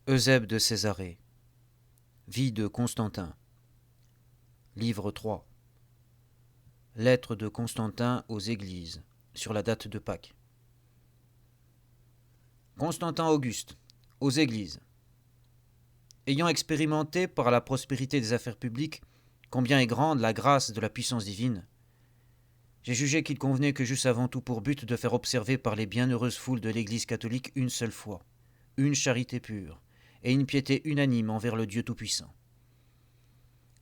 Eusèbe de Césarée. Vie de Constantin. Livre 3. Lettre de Constantin aux Églises, sur la date de Pâques. Constantin Auguste, aux Églises. Ayant expérimenté par la prospérité des affaires publiques combien est grande la grâce de la puissance divine, j'ai jugé qu'il convenait que j'eusse avant tout pour but de faire observer par les bienheureuses foules de l'Église catholique une seule foi, une charité pure, et une piété unanime envers le Dieu Tout-Puissant.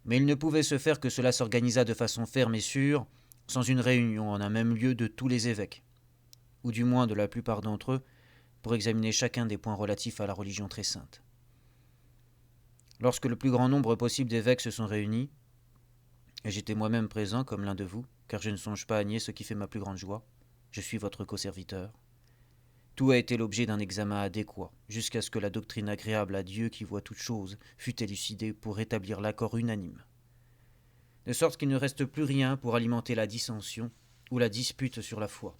Mais il ne pouvait se faire que cela s'organisât de façon ferme et sûre, sans une réunion en un même lieu de tous les évêques, ou du moins de la plupart d'entre eux, pour examiner chacun des points relatifs à la religion très sainte. Lorsque le plus grand nombre possible d'évêques se sont réunis, et j'étais moi-même présent comme l'un de vous, car je ne songe pas à nier ce qui fait ma plus grande joie, je suis votre co-serviteur, tout a été l'objet d'un examen adéquat, jusqu'à ce que la doctrine agréable à Dieu qui voit toutes choses fût élucidée pour rétablir l'accord unanime. De sorte qu'il ne reste plus rien pour alimenter la dissension ou la dispute sur la foi.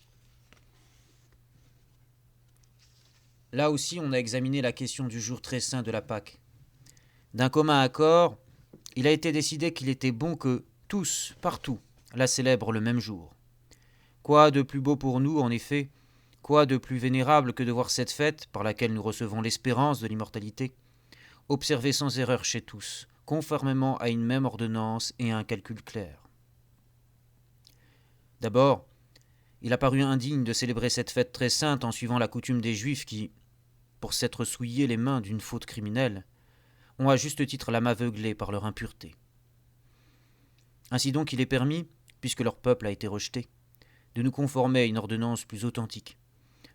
Là aussi, on a examiné la question du jour très saint de la Pâque. D'un commun accord, il a été décidé qu'il était bon que tous, partout, la célèbrent le même jour. Quoi de plus beau pour nous, en effet, quoi de plus vénérable que de voir cette fête, par laquelle nous recevons l'espérance de l'immortalité, observée sans erreur chez tous, conformément à une même ordonnance et à un calcul clair. D'abord, il a paru indigne de célébrer cette fête très sainte en suivant la coutume des Juifs qui, pour s'être souillés les mains d'une faute criminelle, ont à juste titre l'âme aveuglée par leur impureté. Ainsi donc il est permis, puisque leur peuple a été rejeté, de nous conformer à une ordonnance plus authentique,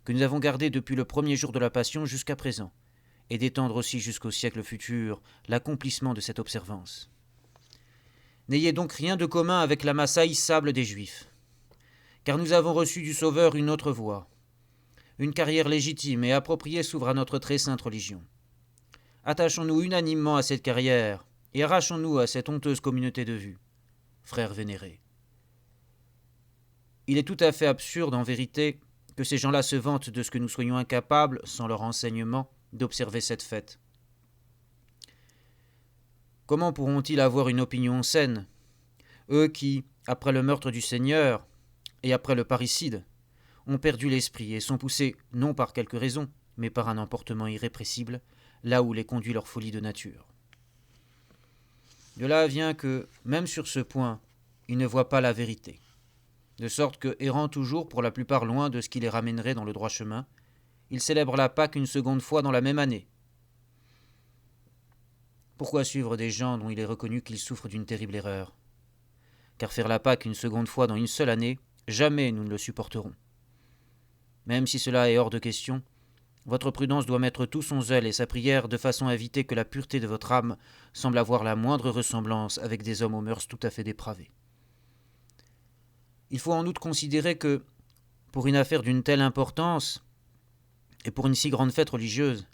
que nous avons gardée depuis le premier jour de la Passion jusqu'à présent, et d'étendre aussi jusqu'au siècle futur l'accomplissement de cette observance. N'ayez donc rien de commun avec la masse haïssable des Juifs, car nous avons reçu du Sauveur une autre voie. Une carrière légitime et appropriée s'ouvre à notre très sainte religion. Attachons-nous unanimement à cette carrière et arrachons-nous à cette honteuse communauté de vues, frères vénérés. Il est tout à fait absurde, en vérité, que ces gens-là se vantent de ce que nous soyons incapables, sans leur enseignement, d'observer cette fête. Comment pourront-ils avoir une opinion saine, eux qui, après le meurtre du Seigneur et après le parricide, ont perdu l'esprit et sont poussés, non par quelque raison, mais par un emportement irrépressible, là où les conduit leur folie de nature. De là vient que, même sur ce point, ils ne voient pas la vérité, de sorte que, errant toujours pour la plupart loin de ce qui les ramènerait dans le droit chemin, ils célèbrent la Pâque une seconde fois dans la même année. Pourquoi suivre des gens dont il est reconnu qu'ils souffrent d'une terrible erreur ? Car faire la Pâque une seconde fois dans une seule année, jamais nous ne le supporterons. Même si cela est hors de question, votre prudence doit mettre tout son zèle et sa prière de façon à éviter que la pureté de votre âme semble avoir la moindre ressemblance avec des hommes aux mœurs tout à fait dépravées. Il faut en outre considérer que, pour une affaire d'une telle importance, et pour une si grande fête religieuse,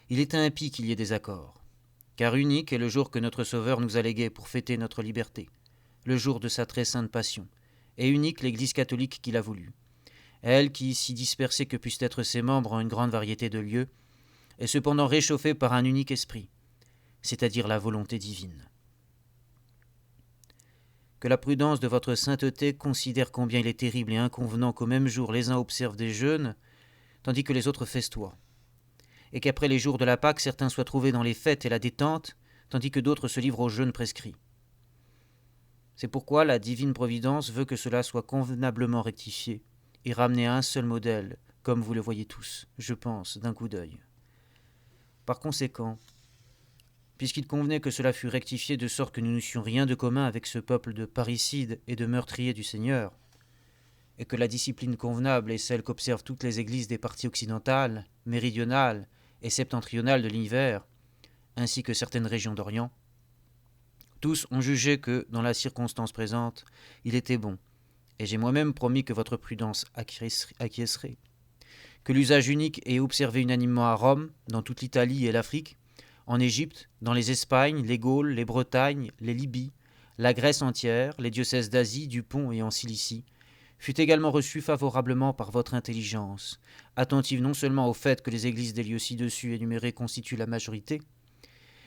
il est impie qu'il y ait des accords, car unique est le jour que notre Sauveur nous a légué pour fêter notre liberté, le jour de sa très sainte passion, et unique l'Église catholique qui l'a voulu. Elle qui, si dispersée que puissent être ses membres en une grande variété de lieux, est cependant réchauffée par un unique esprit, c'est-à-dire la volonté divine. Que la prudence de votre sainteté considère combien il est terrible et inconvenant qu'au même jour les uns observent des jeûnes, tandis que les autres festoient, et qu'après les jours de la Pâque, certains soient trouvés dans les fêtes et la détente, tandis que d'autres se livrent au jeûne prescrit. C'est pourquoi la divine providence veut que cela soit convenablement rectifié, et ramener à un seul modèle, comme vous le voyez tous, je pense, d'un coup d'œil. Par conséquent, puisqu'il convenait que cela fût rectifié de sorte que nous n'eussions rien de commun avec ce peuple de parricides et de meurtriers du Seigneur, et que la discipline convenable est celle qu'observent toutes les églises des parties occidentales, méridionales et septentrionales de l'univers, ainsi que certaines régions d'Orient, tous ont jugé que, dans la circonstance présente, il était bon, et j'ai moi-même promis que votre prudence acquiescerait, que l'usage unique est observé unanimement à Rome, dans toute l'Italie et l'Afrique, en Égypte, dans les Espagnes, les Gaules, les Bretagnes, les Libyes, la Grèce entière, les diocèses d'Asie, du Pont et en Cilicie, fut également reçue favorablement par votre intelligence, attentive non seulement au fait que les églises des lieux ci-dessus énumérés constituent la majorité,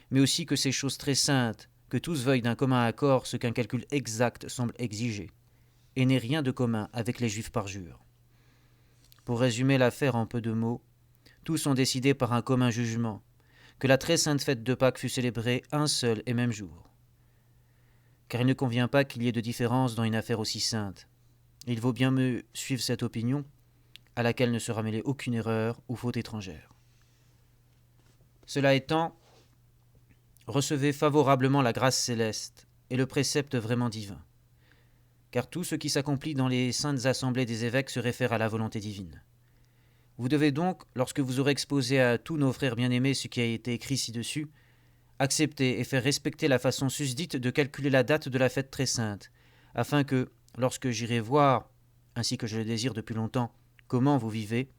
mais aussi que ces choses très saintes, que tous veuillent d'un commun accord ce qu'un calcul exact semble exiger, et n'ait rien de commun avec les Juifs parjures. Pour résumer l'affaire en peu de mots, tous ont décidé par un commun jugement que la très sainte fête de Pâques fût célébrée un seul et même jour. Car il ne convient pas qu'il y ait de différence dans une affaire aussi sainte. Il vaut bien mieux suivre cette opinion, à laquelle ne sera mêlée aucune erreur ou faute étrangère. Cela étant, recevez favorablement la grâce céleste et le précepte vraiment divin, car tout ce qui s'accomplit dans les saintes assemblées des évêques se réfère à la volonté divine. Vous devez donc, lorsque vous aurez exposé à tous nos frères bien-aimés ce qui a été écrit ci-dessus, accepter et faire respecter la façon susdite de calculer la date de la fête très sainte, afin que, lorsque j'irai voir, ainsi que je le désire depuis longtemps, comment vous vivez,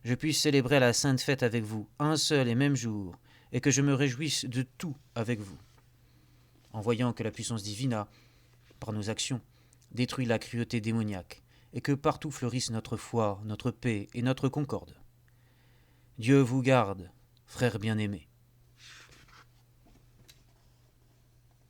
je puisse célébrer la sainte fête avec vous un seul et même jour, et que je me réjouisse de tout avec vous. En voyant que la puissance divine a, par nos actions, détruit la cruauté démoniaque, et que partout fleurissent notre foi, notre paix et notre concorde. Dieu vous garde, frères bien-aimés.